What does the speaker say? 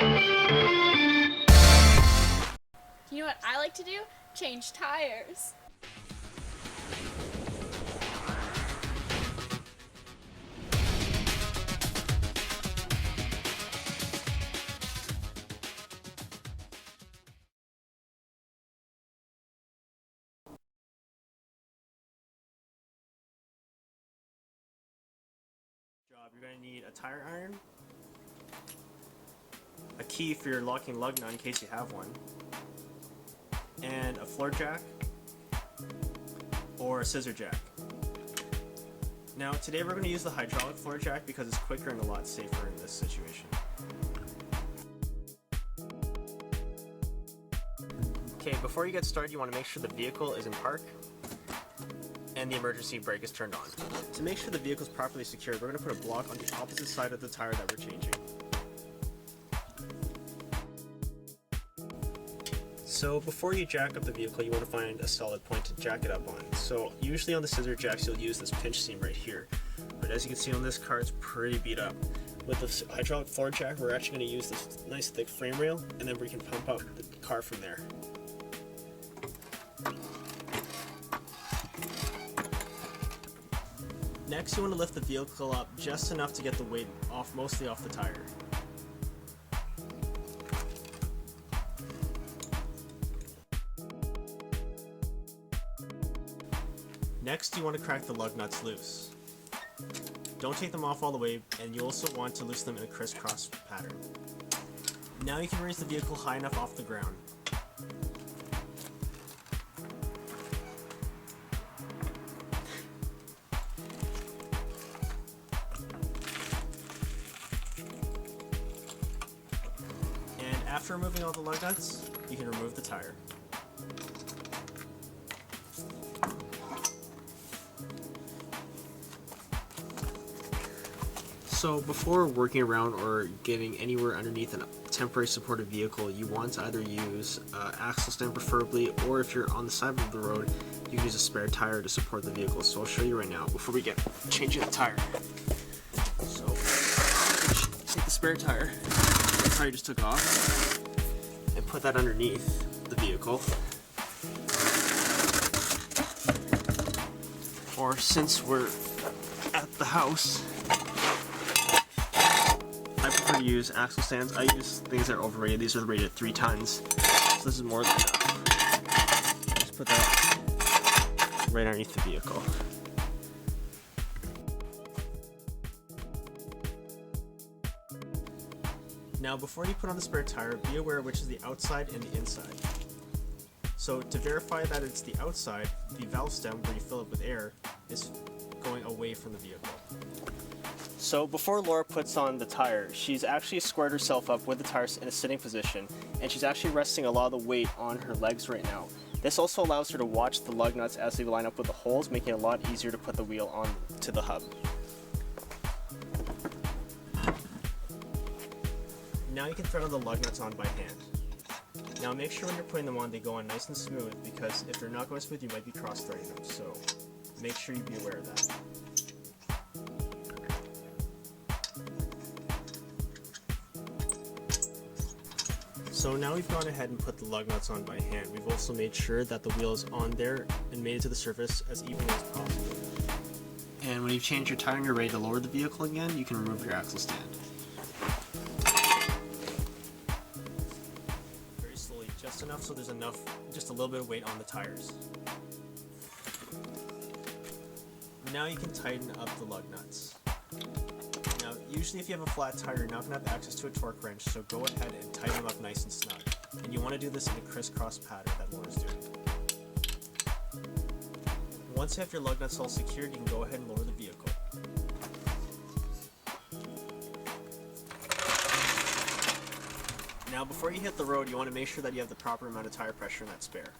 You know what I like to do? Change tires. You're going to need a tire iron, a key for your locking lug nut in case you have one, and a floor jack or a scissor jack. Now today we're going to use the hydraulic floor jack because it's quicker and a lot safer in this situation. Okay, before you get started you want to make sure the vehicle is in park and the emergency brake is turned on. To make sure the vehicle is properly secured, we're going to put a block on the opposite side of the tire that we're changing. So before you jack up the vehicle, you want to find a solid point to jack it up on. So usually on the scissor jacks you'll use this pinch seam right here, but as you can see on this car it's pretty beat up. With the hydraulic floor jack we're actually going to use this nice thick frame rail, and then we can pump up the car from there. Next, you want to lift the vehicle up just enough to get the weight off, mostly off the tire. Next, you want to crack the lug nuts loose. Don't take them off all the way, and you also want to loosen them in a crisscross pattern. Now you can raise the vehicle high enough off the ground. After removing all the lug nuts, you can remove the tire. So before working around or getting anywhere underneath a temporary supported vehicle, you want to either use axle stand preferably, or if you're on the side of the road, you can use a spare tire to support the vehicle. So I'll show you right now before we get changing the tire. So take the spare tire. The tire just took off. And put that underneath the vehicle. Or since we're at the house, I prefer to use axle stands. I use things that are overrated. These are rated 3 tons, so this is more than enough. Just put that right underneath the vehicle. Now before you put on the spare tire, be aware which is the outside and the inside. So to verify that it's the outside, the valve stem where you fill it with air is going away from the vehicle. So before Laura puts on the tire, she's actually squared herself up with the tires in a sitting position, and she's actually resting a lot of the weight on her legs right now. This also allows her to watch the lug nuts as they line up with the holes, making it a lot easier to put the wheel on to the hub. Now you can thread all the lug nuts on by hand. Now make sure when you're putting them on they go on nice and smooth, because if they're not going smooth you might be cross-threading them, so make sure you be aware of that. So now we've gone ahead and put the lug nuts on by hand. We've also made sure that the wheel is on there and made it to the surface as evenly as possible. And when you've changed your tire and you're ready to lower the vehicle again, you can remove your axle stand. Just enough so there's just a little bit of weight on the tires. Now you can tighten up the lug nuts. Now usually if you have a flat tire you're not going to have access to a torque wrench, so go ahead and tighten them up nice and snug. And you want to do this in a crisscross pattern that Laura's doing. Once you have your lug nuts all secured, you can go ahead and lower the vehicle. Now before you hit the road, you want to make sure that you have the proper amount of tire pressure in that spare.